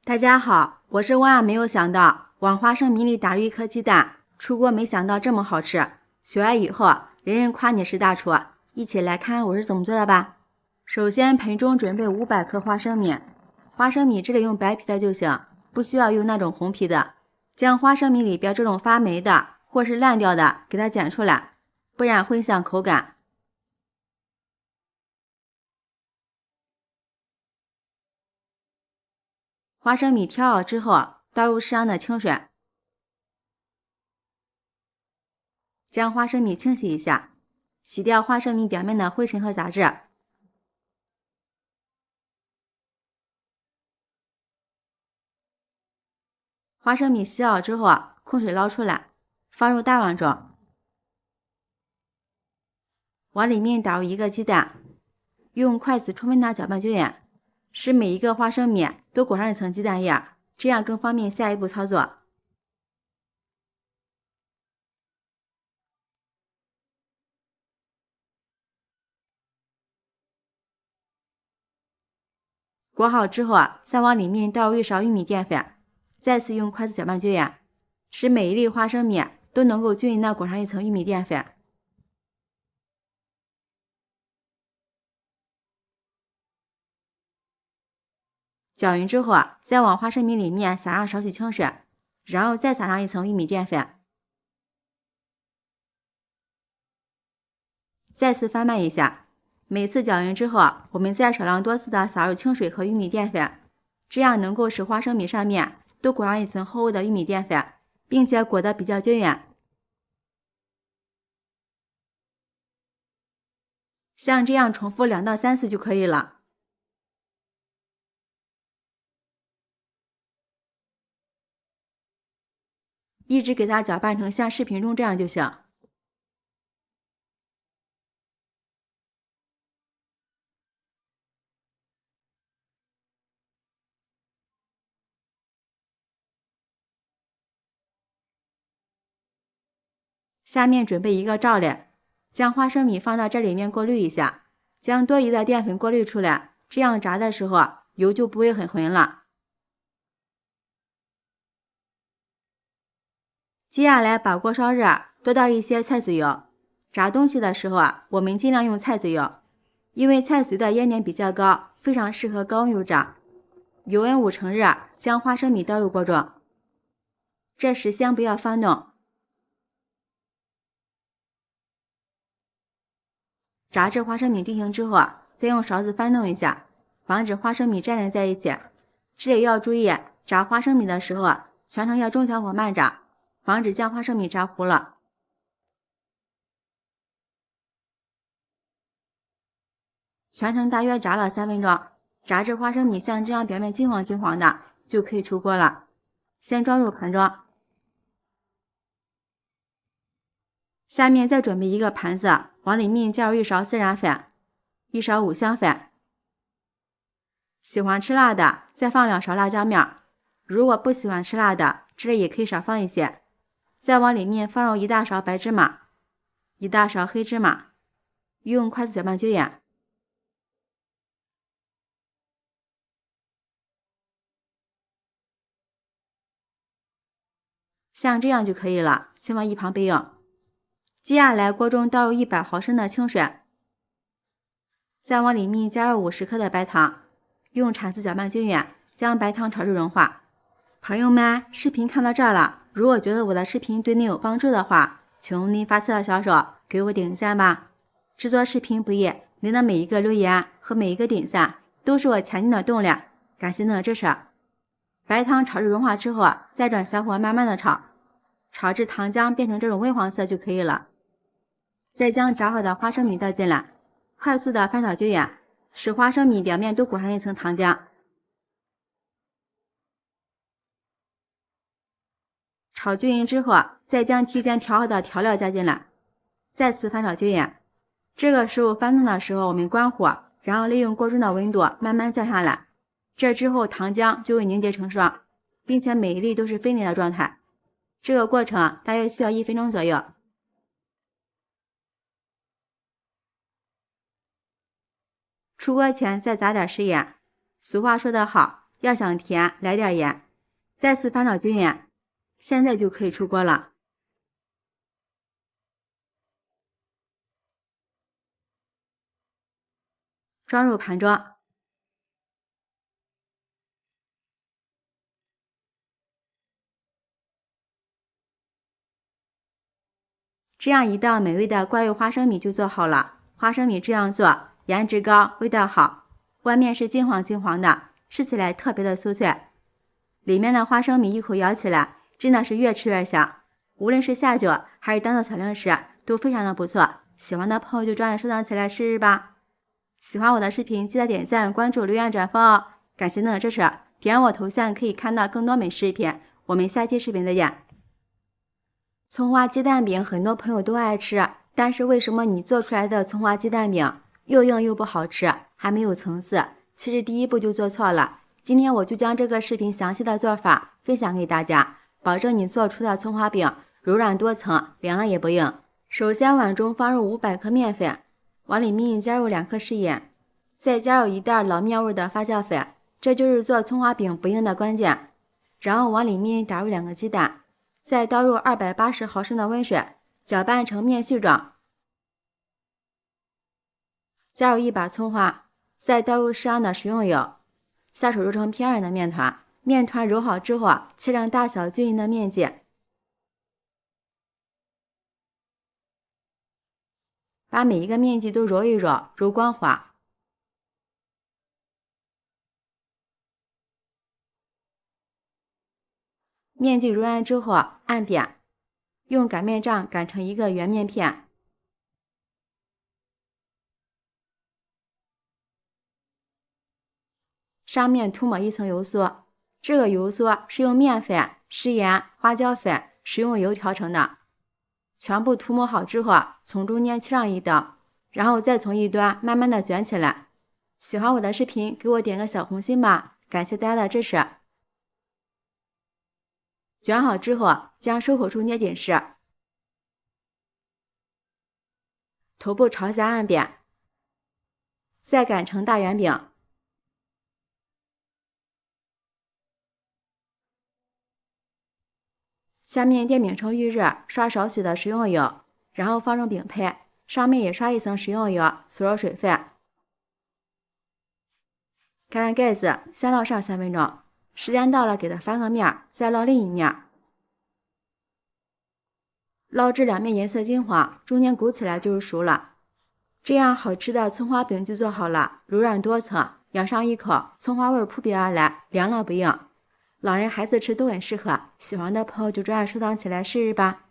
大家好，我是万万没有想到往花生米里打入一颗鸡蛋，出锅没想到这么好吃。学完以后，人人夸你是大厨。一起来看我是怎么做的吧。首先，盆中准备500克花生米，花生米这里用白皮的就行，不需要用那种红皮的。将花生米里边这种发霉的或是烂掉的给它捡出来，不然会影响口感。花生米挑好之后，倒入适量的清水，将花生米清洗一下，洗掉花生米表面的灰尘和杂质。花生米洗好之后，控水捞出来，放入大碗中，往里面打入1个鸡蛋，用筷子充分的搅拌均匀，使每一个花生米都裹上一层鸡蛋液，这样更方便下一步操作。裹好之后，再往里面倒入1勺玉米淀粉，再次用筷子搅拌均匀，使每一粒花生米都能够均匀的裹上一层玉米淀粉。搅匀之后，再往花生米里面撒上少许清水，然后再撒上一层玉米淀粉，再次翻拌一下。每次搅匀之后，我们再少量多次的撒入清水和玉米淀粉，这样能够使花生米上面都裹上一层厚厚的玉米淀粉，并且裹得比较均匀。像这样重复2到3次就可以了。一直给它搅拌成像视频中这样就行。下面准备一个罩里，将花生米放到这里面过滤一下，将多余的淀粉过滤出来，这样炸的时候油就不会很浑了。接下来把锅烧热，多倒一些菜籽油。炸东西的时候我们尽量用菜籽油，因为菜籽油的烟点比较高，非常适合高温油炸。油温5成热，将花生米倒入锅中，这时先不要翻动。炸至花生米定型之后，再用勺子翻动一下，防止花生米粘连在一起。这里要注意，炸花生米的时候全程要中小火慢炸，防止将花生米炸糊了。全程大约炸了3分钟，炸至花生米像这样表面金黄金黄的，就可以出锅了。先装入盆中，下面再准备一个盘子，往里面加入1勺孜然粉、1勺五香粉。喜欢吃辣的，再放2勺辣椒面。如果不喜欢吃辣的，这里也可以少放一些。再往里面放入1大勺白芝麻、1大勺黑芝麻，用筷子搅拌均匀。像这样就可以了，先往一旁备用。接下来锅中倒入100毫升的清水，再往里面加入50克的白糖，用铲子搅拌均匀，将白糖炒至融化。朋友们，视频看到这儿了，如果觉得我的视频对您有帮助的话，请您发财的小手给我点个赞吧。制作视频不易，您的每一个留言和每一个点赞都是我前进的动力，感谢您的支持。白糖炒至融化之后，再转小火慢慢的炒，炒至糖浆变成这种微黄色就可以了。再将炸好的花生米倒进来，快速的翻炒均匀，使花生米表面都裹上一层糖浆。炒均匀之后，再将提前调好的调料加进来，再次翻炒均匀。这个时候翻动的时候，我们关火，然后利用锅中的温度慢慢降下来。这之后糖浆就会凝结成霜，并且每一粒都是分离的状态。这个过程大约需要1分钟左右。出锅前再撒点食盐。俗话说得好，要想甜，来点盐。再次翻炒均匀，现在就可以出锅了。装入盘中。这样一道美味的怪味花生米就做好了。花生米这样做，颜值高，味道好，外面是金黄金黄的，吃起来特别的酥脆。里面的花生米一口咬起来，真的是越吃越香。无论是下酒还是当做小零食，都非常的不错。喜欢的朋友就抓紧收藏起来试试吧。喜欢我的视频，记得点赞、关注、留言、转发哦！感谢您的支持，点我头像可以看到更多美食视频。我们下期视频再见。葱花鸡蛋饼很多朋友都爱吃，但是为什么你做出来的葱花鸡蛋饼又硬又不好吃，还没有层次？其实第一步就做错了。今天我就将这个视频详细的做法分享给大家，保证你做出的葱花饼柔软多层，凉了也不硬。首先碗中放入500克面粉，往里面加入2克食盐，再加入1袋老面味的发酵粉，这就是做葱花饼不硬的关键。然后往里面打入2个鸡蛋，再倒入280毫升的温水，搅拌成面絮状。加入1把葱花，再倒入适量的食用油，下手揉成偏软的面团。面团揉好之后，切成大小均匀的面剂，把每一个面剂都揉一揉，揉光滑。面剂揉完之后按扁，用擀面杖擀成一个圆面片。上面涂抹一层油酥，这个油酥是用面粉、食盐、花椒粉、食用油调成的。全部涂抹好之后，从中间切上一刀，然后再从一端慢慢的卷起来。喜欢我的视频，给我点个小红心吧，感谢大家的支持。卷好之后，将收口处捏紧实，头部朝下按扁，再擀成大圆饼。下面电饼铛预热，刷少许的食用油，然后放入饼胚，上面也刷一层食用油，锁入水分。盖上盖子，先烙上3分钟，时间到了给它翻个面，再烙另一面。烙至两面颜色金黄，中间鼓起来就是熟了。这样好吃的葱花饼就做好了，柔软多层，咬上一口，葱花味扑鼻而来，凉了不硬。老人孩子吃都很适合，喜欢的朋友就抓紧收藏起来试试吧。